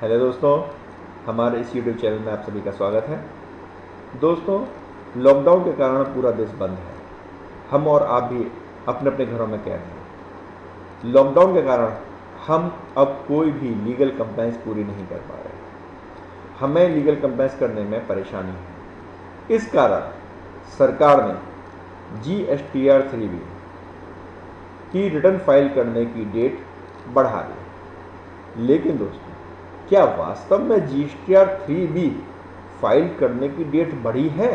Hello दोस्तों, हमारे इस यूट्यूब चैनल में आप सभी का स्वागत है। दोस्तों, लॉकडाउन के कारण पूरा देश बंद है। हम और आप भी अपने अपने घरों में कैद हैं। लॉकडाउन के कारण हम अब कोई भी लीगल कंप्लाइंस पूरी नहीं कर पा रहे। हमें लीगल कंप्लाइंस करने में परेशानी है। इस कारण सरकार ने GSTR 3B की रिटर्न फाइल करने की डेट बढ़ा दी। लेकिन दोस्तों, क्या वास्तव में GSTR 3B फाइल करने की डेट बढ़ी है?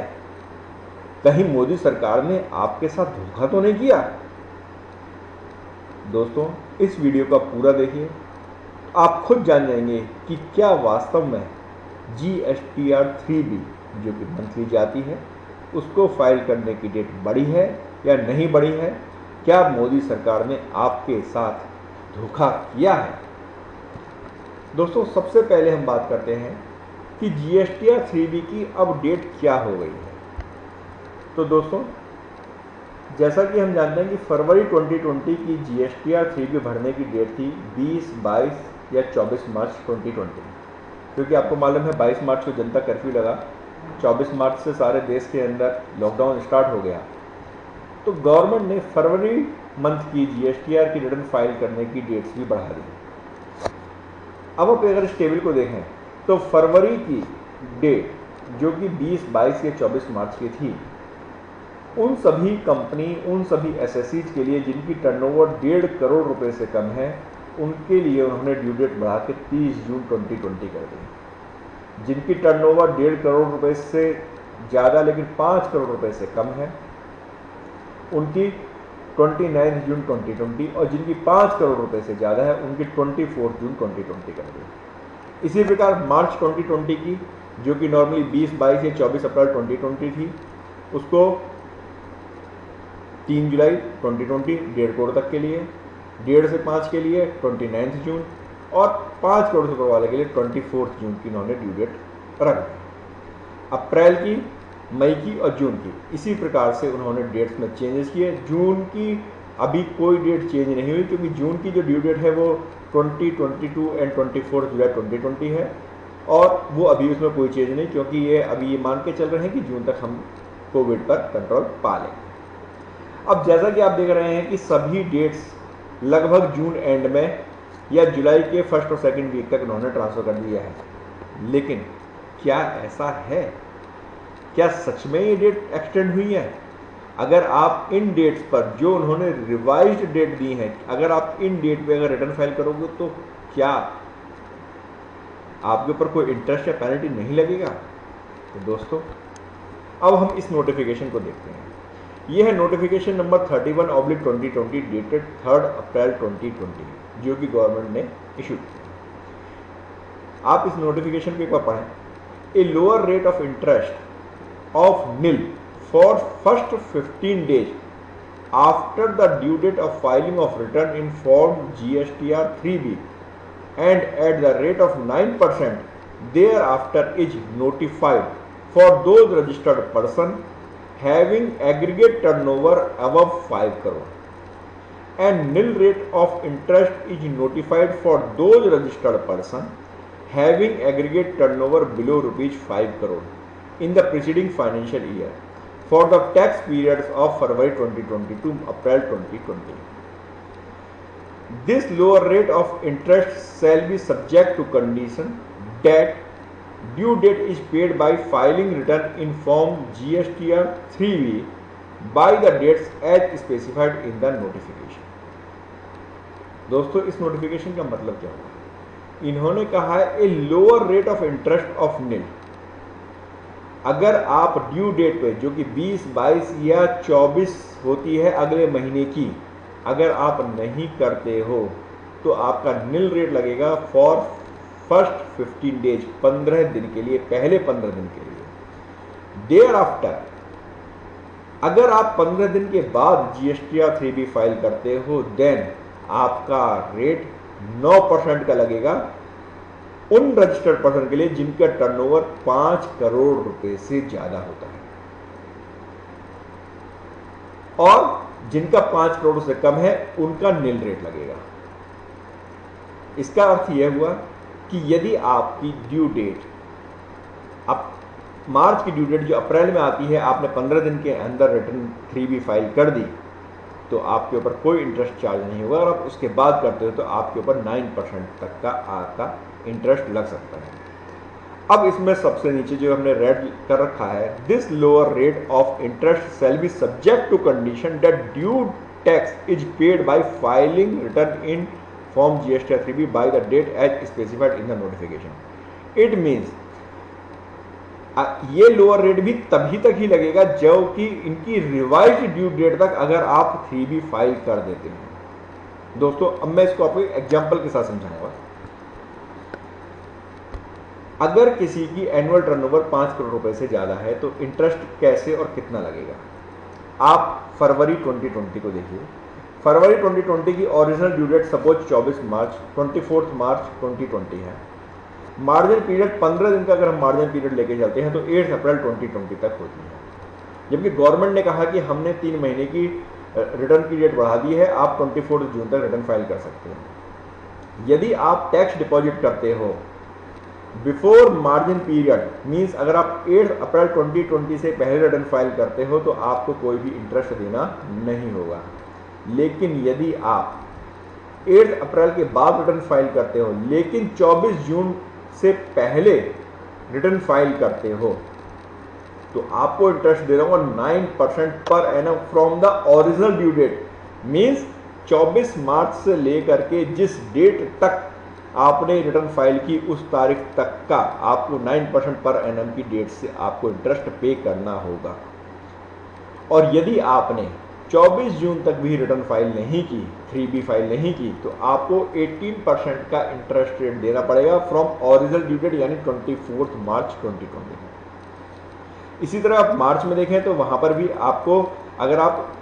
कहीं मोदी सरकार ने आपके साथ धोखा तो नहीं किया? दोस्तों, इस वीडियो का पूरा देखिए, आप खुद जान जाएंगे कि क्या वास्तव में GSTR 3B जो कि मंथली जाती है उसको फाइल करने की डेट बढ़ी है या नहीं बढ़ी है। क्या मोदी सरकार ने आपके साथ धोखा किया है? दोस्तों, सबसे पहले हम बात करते हैं कि GSTR 3B की अब डेट क्या हो गई है। तो दोस्तों, जैसा कि हम जानते हैं कि फरवरी 2020 की GSTR 3B भरने की डेट थी 20, 22 या 24 मार्च 2020, क्योंकि आपको मालूम है 22 मार्च को जनता कर्फ्यू लगा, 24 मार्च से सारे देश के अंदर लॉकडाउन स्टार्ट हो गया। तो गवर्नमेंट ने फरवरी मंथ की GSTR की रिटर्न फाइल करने की डेट्स भी बढ़ा दी। अब आप अगर इस टेबल को देखें तो फरवरी की डेट जो कि 20, 22 या 24 मार्च की थी, उन सभी कंपनी, उन सभी एसएससीज के लिए जिनकी टर्नओवर 1.5 करोड़ रुपए से कम है, उनके लिए उन्होंने ड्यू डेट बढ़ा के 30 जून 2020 कर दी। जिनकी टर्नओवर 1.5 करोड़ रुपए से ज़्यादा लेकिन 5 करोड़ रुपए से कम है, उनकी 29 जून 2020 और जिनकी 5 करोड़ रुपए से ज़्यादा है उनकी 24 जून 2020 कर दी। इसी प्रकार मार्च 2020 की जो कि नॉर्मली 20, 22 या 24 अप्रैल 2020 थी, उसको 3 जुलाई 2020 1.5 करोड़ तक के लिए, 1.5 से 5 के लिए 29 जून और 5 करोड़ से ऊपर वाले के लिए 24 जून की उन्होंने ड्यू डेट रख दी। अप्रैल की, मई की और जून की इसी प्रकार से उन्होंने डेट्स में चेंजेस किए। जून की अभी कोई डेट चेंज नहीं हुई, क्योंकि जून की जो ड्यू डेट है वो 2022 एंड 24 जुलाई 2020 है और वो अभी उसमें कोई चेंज नहीं, क्योंकि ये अभी ये मान के चल रहे हैं कि जून तक हम कोविड पर कंट्रोल पा लेंगे। अब जैसा कि आप देख रहे हैं कि सभी डेट्स लगभग जून एंड में या जुलाई के फर्स्ट और सेकंड वीक तक उन्होंने ट्रांसफर कर दिया है। लेकिन क्या ऐसा है? क्या सच में ये डेट एक्सटेंड हुई है? अगर आप इन डेट्स पर जो उन्होंने रिवाइज्ड डेट दी है, अगर आप इन डेट पे अगर रिटर्न फाइल करोगे तो क्या आपके ऊपर कोई इंटरेस्ट या पेनल्टी नहीं लगेगा? तो दोस्तों, अब हम इस नोटिफिकेशन को देखते हैं। यह है नोटिफिकेशन नंबर 31/2020 डेटेड 3 अप्रैल 2020 जो कि गवर्नमेंट ने इशू किया। आप इस नोटिफिकेशन को एक बार पढ़ें। ए lower rate of interest of nil for first 15 days after the due date of filing of return in form GSTR 3B and at the rate of 9% thereafter is notified for those registered person having aggregate turnover above 5 crore, and nil rate of interest is notified for those registered person having aggregate turnover below rupees 5 crore in the preceding financial year for the tax periods of February 2020 to April 2020. This lower rate of interest shall be subject to condition that due date is paid by filing return in form GSTR 3B by the dates as specified in the notification. दोस्तों, इस notification का मतलब क्या हुआ? इन्होंने कहा है a lower rate of interest of nil. अगर आप ड्यू डेट पे जो कि 20, 22 या 24 होती है अगले महीने की, अगर आप नहीं करते हो तो आपका निल रेट लगेगा फॉर फर्स्ट 15 डेज, 15 दिन के लिए, पहले 15 दिन के लिए। देयर आफ्टर अगर आप 15 दिन के बाद GSTR 3B फाइल करते हो देन आपका रेट 9% का लगेगा उन रजिस्टर्ड पर्सन के लिए जिनका टर्नओवर 5 करोड़ रुपए से ज्यादा होता है, और जिनका 5 करोड़ से कम है उनका निल रेट लगेगा। इसका अर्थ यह हुआ कि यदि आपकी ड्यू डेट, अब मार्च की ड्यू डेट जो अप्रैल में आती है, आपने 15 दिन के अंदर रिटर्न 3B फाइल कर दी तो आपके ऊपर कोई इंटरेस्ट चार्ज नहीं होगा, और आप उसके बाद करते हो तो आपके ऊपर 9% तक का आपका इंटरेस्ट लग सकता है। अब इसमें सबसे नीचे जो हमने रेड कर रखा है, this lower rate of interest shall be subject to condition that due tax is paid by filing return in form GSTR 3B by the date as specified in the notification. It means ये lower rate भी तभी तक ही लगेगा जब कि इनकी revised due date तक अगर आप 3B फाइल कर देते हैं। दोस्तों अब मैं इसको आपको एग्जांपल के साथ समझाऊंगा। अगर किसी की एनुअल टर्नओवर 5 करोड़ रुपए से ज्यादा है तो इंटरेस्ट कैसे और कितना लगेगा। आप फरवरी 2020 को देखिए। फरवरी 2020 की ओरिजिनल ड्यू डेट सपोज 24 मार्च 24 मार्च 2020 है। मार्जिन पीरियड 15 दिन का अगर हम मार्जिन पीरियड लेके चलते हैं तो 8 अप्रैल 2020 तक होती है, जबकि गवर्नमेंट ने कहा कि हमने 3 महीने की रिटर्न पीरियड बढ़ा दी है, आप 24 जून तक रिटर्न फाइल कर सकते हैं। यदि आप टैक्स डिपॉजिट करते हो बिफोर मार्जिन पीरियड, मींस अगर आप 8 अप्रैल 2020 से पहले रिटर्न फाइल करते हो तो आपको कोई भी इंटरेस्ट देना नहीं होगा। लेकिन यदि आप 8 अप्रैल के बाद रिटर्न फाइल करते हो लेकिन 24 जून से पहले रिटर्न फाइल करते हो तो आपको इंटरेस्ट देना होगा 9% per annum from the original due date. Means 24 March से लेकर के जिस डेट तक आपने रिटर्न फाइल की उस तारीख तक का आपको 9% पर एनम की डेट से आपको इंटरेस्ट पे करना होगा। और यदि आपने 24 जून तक भी रिटर्न फाइल नहीं की, 3B फाइल नहीं की, तो आपको 18% का इंटरेस्ट रेट देना पड़ेगा फ्रॉम ओरिजिनल ड्यू डेट यानी 24 मार्च 2020। इसी तरह आप मार्च में देखें तो वहां पर भी आपको, अगर आप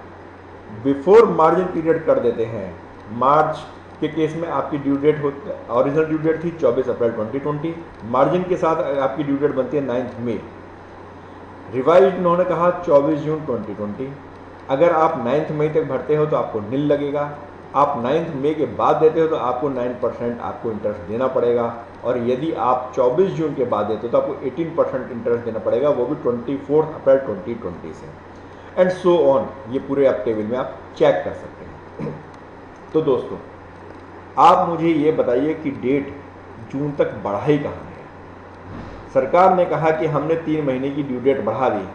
बिफोर मार्जिन पीरियड कर देते हैं, मार्च के केस में आपकी due date original due date थी 24 अप्रैल 2020, मार्जिन के साथ आपकी ड्यू डेट बनती है 9 मई, रिवाइज उन्होंने कहा 24 जून 2020। अगर आप 9 मई तक भरते हो तो आपको नील लगेगा, आप 9 मई के बाद देते हो तो आपको 9% आपको इंटरेस्ट देना पड़ेगा, और यदि आप 24 जून के बाद देते हो तो आपको 18% इंटरेस्ट देना पड़ेगा, वो भी 24 अप्रैल 2020 से, एंड सो ऑन। ये पूरे आप टेबल में आप चेक कर सकते हैं। तो दोस्तों आप मुझे ये बताइए कि डेट जून तक बढ़ाई कहाँ है। सरकार ने कहा कि हमने 3 महीने की ड्यू डेट बढ़ा दी,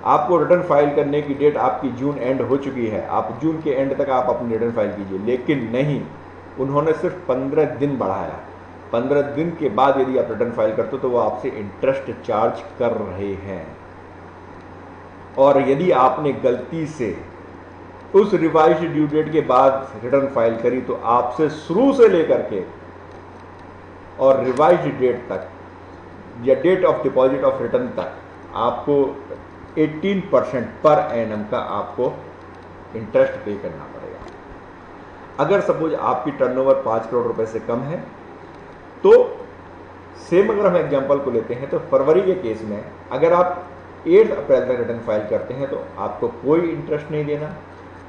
आपको रिटर्न फाइल करने की डेट आपकी जून एंड हो चुकी है, आप जून के एंड तक आप अपनी रिटर्न फाइल कीजिए। लेकिन नहीं, उन्होंने सिर्फ 15 दिन बढ़ाया। 15 दिन के बाद यदि आप रिटर्न फाइल करते हो तो वो आपसे इंटरेस्ट चार्ज कर रहे हैं, और यदि आपने गलती से उस रिवाइज्ड ड्यू डेट के बाद रिटर्न फाइल करी तो आपसे शुरू से लेकर के और रिवाइज्ड डेट तक या date of deposit of return तक आपको 18% पर एनम का आपको इंटरेस्ट पे करना पड़ेगा। अगर सपोज आपकी टर्नओवर 5 करोड़ रुपए से कम है तो सेम अगर हम एग्जांपल को लेते हैं तो फरवरी के केस में अगर आप 8 अप्रैल तक रिटर्न फाइल करते हैं तो आपको कोई इंटरेस्ट नहीं देना।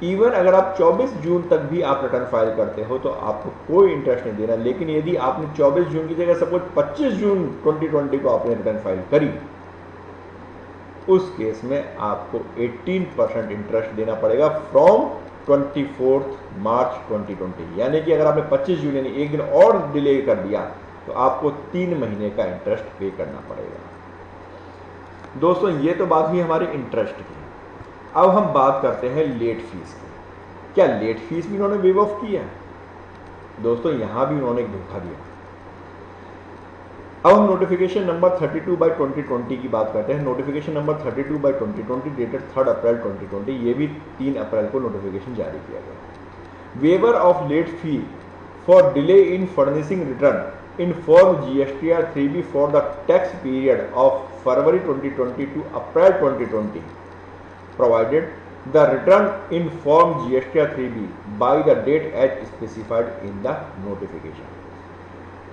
इवन अगर आप 24 जून तक भी आप रिटर्न फाइल करते हो तो आपको कोई इंटरेस्ट नहीं देना। लेकिन यदि आपने 24 जून की जगह सपोज 25 जून 2020 को आपने रिटर्न फाइल करी, उस केस में आपको 18% इंटरेस्ट देना पड़ेगा फ्रॉम 24 मार्च 2020। यानी कि अगर आपने 25 जून यानी एक दिन और डिले कर दिया तो आपको 3 महीने का इंटरेस्ट पे करना पड़ेगा। दोस्तों ये तो बात हुई हमारी इंटरेस्ट की। अब हम बात करते हैं लेट फीस की। क्या लेट फीस भी उन्होंने वेव ऑफ की है? दोस्तों यहां भी उन्होंने एक धोखा दिया। अब हम नोटिफिकेशन नंबर 32/2020 की बात करते हैं। नोटिफिकेशन नंबर 32/2020 डेटेड 3 अप्रैल 2020, ये भी 3 अप्रैल को नोटिफिकेशन जारी किया गया। Waiver of late fee for delay in furnishing return in form GSTR 3B for the tax period of February 2020 to April 2020 provided the return in form GSTR 3B by the date as specified in the notification।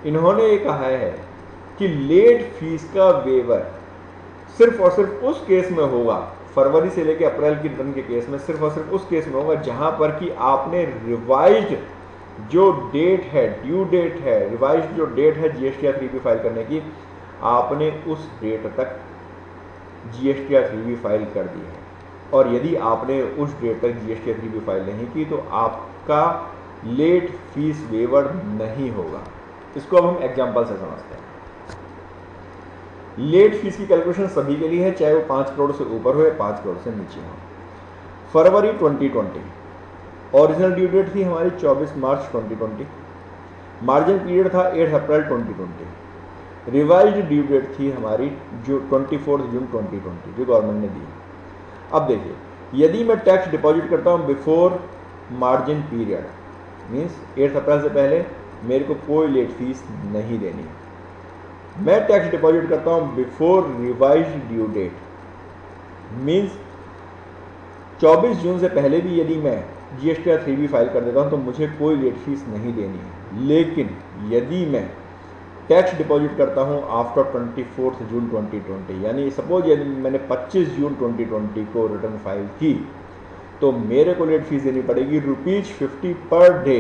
इन्होंने ये कहा है कि late fees का waiver सिर्फ और सिर्फ उस केस में होगा, फरवरी से लेकर अप्रैल की रिटर्न के केस में सिर्फ और सिर्फ उस केस में होगा जहां पर कि आपने रिवाइज्ड जो डेट है, ड्यू डेट है, रिवाइज जो डेट है GSTR 3B फाइल करने की, आपने उस डेट तक GSTR 3B फाइल कर दी है। और यदि आपने उस डेट तक GSTR 3B फाइल नहीं की तो आपका लेट फीस वेवर नहीं होगा। इसको अब हम एग्जाम्पल से समझते हैं। लेट फीस की कैलकुलेशन सभी के लिए है, चाहे वो 5 करोड़ से ऊपर हो या 5 करोड़ से नीचे हो। फरवरी 2020 ओरिजिनल ड्यू डेट थी हमारी 24 मार्च 2020, मार्जिन पीरियड था 8 अप्रैल 2020, रिवाइज्ड ड्यू डेट थी हमारी जो 24 जून 2020 जो गवर्नमेंट ने दी। अब देखिए, यदि मैं टैक्स डिपॉजिट करता हूँ बिफोर मार्जिन पीरियड, मीन्स 8 अप्रैल से पहले मेरे को कोई लेट फीस नहीं देनी। मैं टैक्स डिपॉजिट करता हूँ before revised due date, means 24 June से पहले भी यदि मैं GSTR 3B फाइल कर देता हूँ तो मुझे कोई लेट फीस नहीं देनी है। लेकिन यदि मैं टैक्स डिपॉजिट करता हूँ आफ्टर 24 जून 2020, यानी सपोज यदि मैंने 25 जून 2020 को रिटर्न फाइल की तो मेरे को लेट फीस देनी पड़ेगी ₹50 per day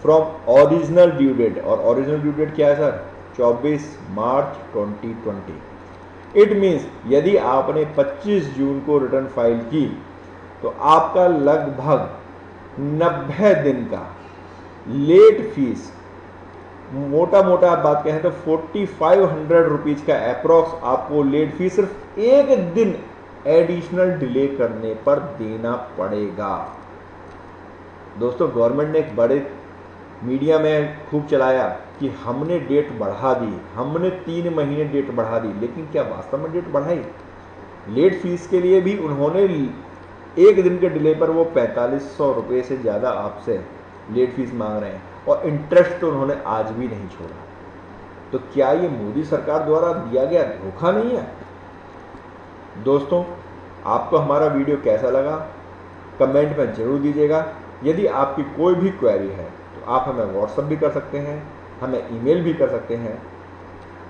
from original due date. और ओरिजिनल ड्यू डेट क्या है सर? 24 मार्च 2020। इट मीन्स यदि आपने 25 जून को रिटर्न फाइल की तो आपका लगभग 90 दिन का लेट फीस, मोटा मोटा आप बात कहें तो 4500 रुपीज का अप्रॉक्स आपको लेट फीस सिर्फ एक दिन एडिशनल डिले करने पर देना पड़ेगा। दोस्तों, गवर्नमेंट ने एक बड़े मीडिया में खूब चलाया कि हमने डेट बढ़ा दी, हमने 3 महीने डेट बढ़ा दी, लेकिन क्या वास्तव में डेट बढ़ाई? लेट फीस के लिए भी उन्होंने एक दिन के डिले पर वो 4500 रुपये से ज़्यादा आपसे लेट फीस मांग रहे हैं और इंटरेस्ट तो उन्होंने आज भी नहीं छोड़ा। तो क्या ये मोदी सरकार द्वारा दिया गया धोखा नहीं है? दोस्तों, आपको हमारा वीडियो कैसा लगा कमेंट में जरूर दीजिएगा। यदि आपकी कोई भी क्वेरी है तो आप हमें व्हाट्सएप भी कर सकते हैं, हमें ईमेल भी कर सकते हैं।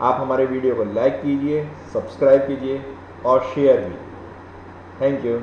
आप हमारे वीडियो को लाइक कीजिए, सब्सक्राइब कीजिए और शेयर भी। Thank you.